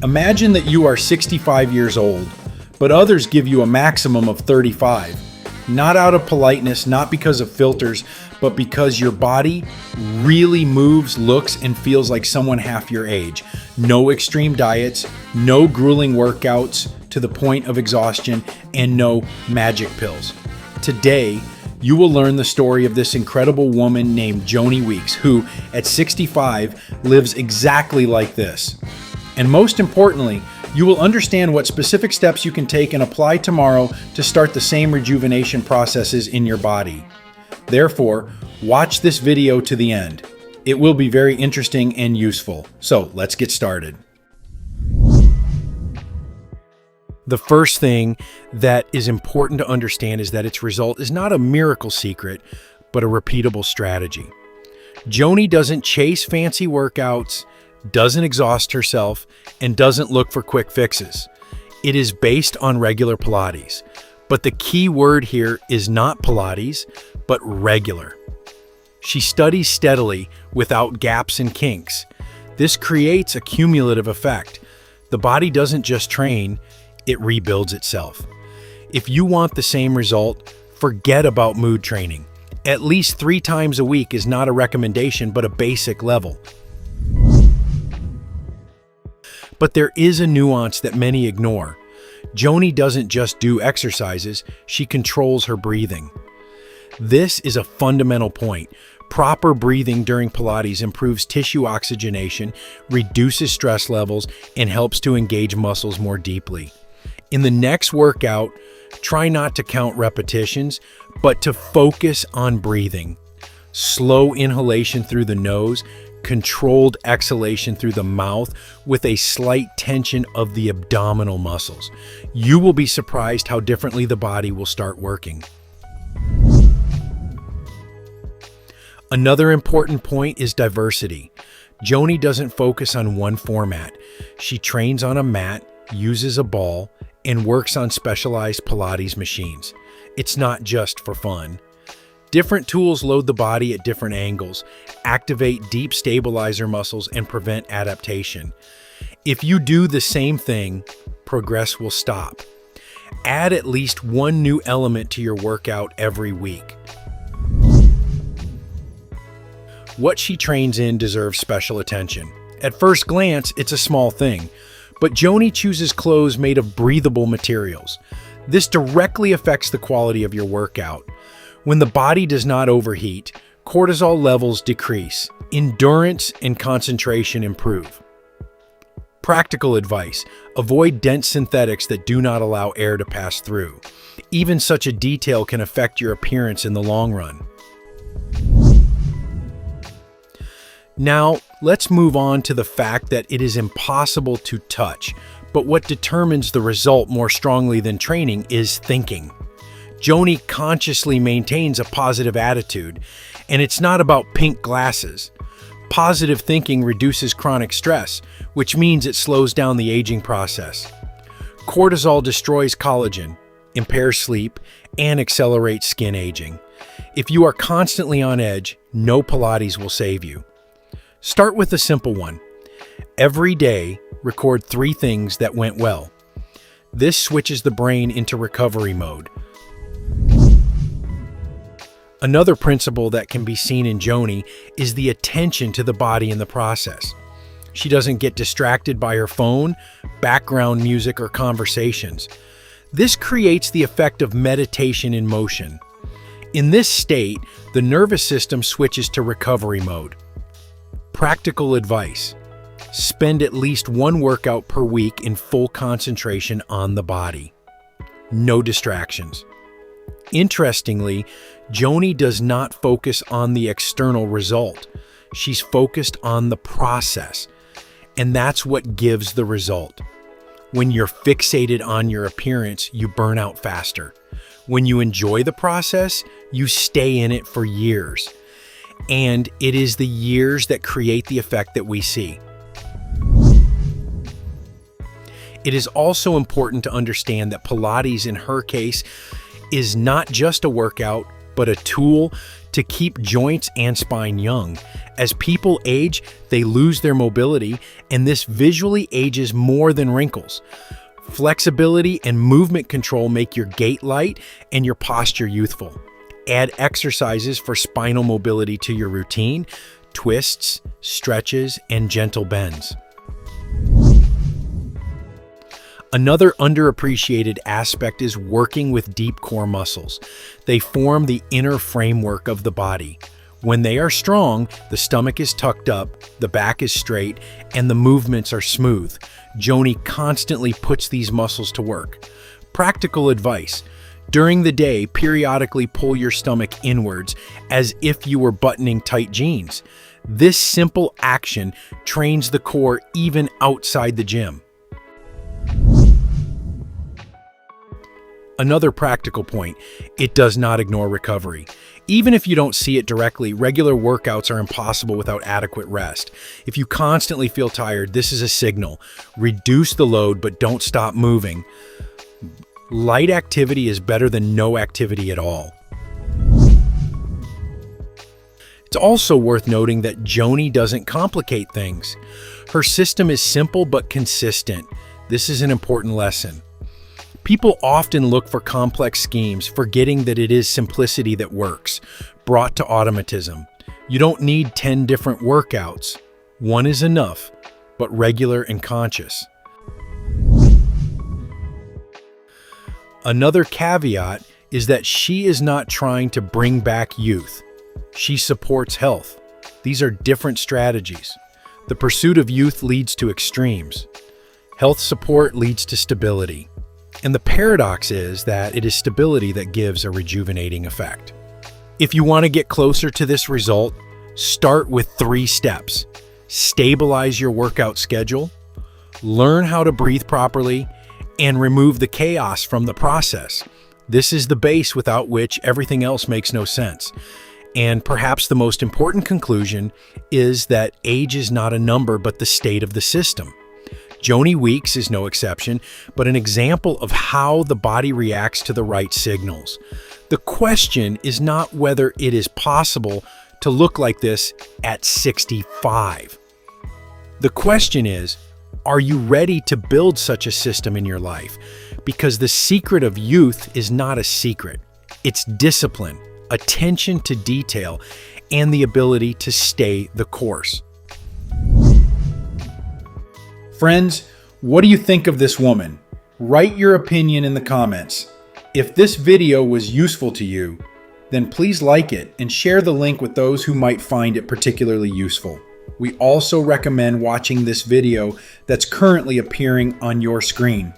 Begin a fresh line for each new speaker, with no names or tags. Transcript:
Imagine that you are 65 years old, but others give you a maximum of 35. Not out of politeness, not because of filters, but because your body really moves, looks, and feels like someone half your age. No extreme diets, no grueling workouts to the point of exhaustion, and no magic pills. Today, you will learn the story of this incredible woman named Joni Weeks, who, at 65, lives exactly like this. And most importantly, you will understand what specific steps you can take and apply tomorrow to start the same rejuvenation processes in your body. Therefore, watch this video to the end. It will be very interesting and useful. So let's get started. The first thing that is important to understand is that its result is not a miracle secret, but a repeatable strategy. Joni doesn't chase fancy workouts, doesn't exhaust herself, and doesn't look for quick fixes. It is based on regular Pilates. But the key word here is not Pilates, but regular. She studies steadily without gaps and kinks. This creates a cumulative effect. The body doesn't just train, it rebuilds itself. If you want the same result, forget about mood training. At least 3 times a week is not a recommendation, but a basic level. But there is a nuance that many ignore. Joni doesn't just do exercises, she controls her breathing. This is a fundamental point. Proper breathing during Pilates improves tissue oxygenation, reduces stress levels, and helps to engage muscles more deeply. In the next workout, try not to count repetitions, but to focus on breathing. Slow inhalation through the nose, controlled exhalation through the mouth with a slight tension of the abdominal muscles. You will be surprised how differently the body will start working. Another important point is diversity. Joni doesn't focus on one format. She trains on a mat, uses a ball, and works on specialized Pilates machines. It's not just for fun. Different tools load the body at different angles, activate deep stabilizer muscles, and prevent adaptation. If you do the same thing, progress will stop. Add at least one new element to your workout every week. What she trains in deserves special attention. At first glance, it's a small thing, but Joni chooses clothes made of breathable materials. This directly affects the quality of your workout. When the body does not overheat, cortisol levels decrease, endurance and concentration improve. Practical advice: avoid dense synthetics that do not allow air to pass through. Even such a detail can affect your appearance in the long run. Now, let's move on to the fact that it is impossible to touch, but what determines the result more strongly than training is thinking. Joni consciously maintains a positive attitude, and it's not about pink glasses. Positive thinking reduces chronic stress, which means it slows down the aging process. Cortisol destroys collagen, impairs sleep, and accelerates skin aging. If you are constantly on edge, no Pilates will save you. Start with a simple one. Every day, record 3 things that went well. This switches the brain into recovery mode. Another principle that can be seen in Joni is the attention to the body in the process. She doesn't get distracted by her phone, background music, or conversations. This creates the effect of meditation in motion. In this state, the nervous system switches to recovery mode. Practical advice: spend at least 1 workout per week in full concentration on the body. No distractions. Interestingly, Joni does not focus on the external result. She's focused on the process, and that's what gives the result. When you're fixated on your appearance, you burn out faster. When you enjoy the process, you stay in it for years. And it is the years that create the effect that we see. It is also important to understand that Pilates, in her case, is not just a workout, but a tool to keep joints and spine young. As people age, they lose their mobility, and this visually ages more than wrinkles. Flexibility and movement control make your gait light and your posture youthful. Add exercises for spinal mobility to your routine, twists, stretches, and gentle bends. Another underappreciated aspect is working with deep core muscles. They form the inner framework of the body. When they are strong, the stomach is tucked up, the back is straight, and the movements are smooth. Joni constantly puts these muscles to work. Practical advice: during the day, periodically pull your stomach inwards as if you were buttoning tight jeans. This simple action trains the core even outside the gym. Another practical point: it does not ignore recovery. Even if you don't see it directly, regular workouts are impossible without adequate rest. If you constantly feel tired, this is a signal. Reduce the load, but don't stop moving. Light activity is better than no activity at all. It's also worth noting that Joni doesn't complicate things. Her system is simple but consistent. This is an important lesson. People often look for complex schemes, forgetting that it is simplicity that works, brought to automatism. You don't need 10 different workouts. One is enough, but regular and conscious. Another caveat is that she is not trying to bring back youth. She supports health. These are different strategies. The pursuit of youth leads to extremes. Health support leads to stability. And the paradox is that it is stability that gives a rejuvenating effect. If you want to get closer to this result, start with 3 steps. Stabilize your workout schedule, learn how to breathe properly, and remove the chaos from the process. This is the base without which everything else makes no sense. And perhaps the most important conclusion is that age is not a number, but the state of the system. Joni Weeks is no exception, but an example of how the body reacts to the right signals. The question is not whether it is possible to look like this at 65. The question is, are you ready to build such a system in your life? Because the secret of youth is not a secret. It's discipline, attention to detail, and the ability to stay the course. Friends, what do you think of this woman? Write your opinion in the comments. If this video was useful to you, then please like it and share the link with those who might find it particularly useful. We also recommend watching this video that's currently appearing on your screen.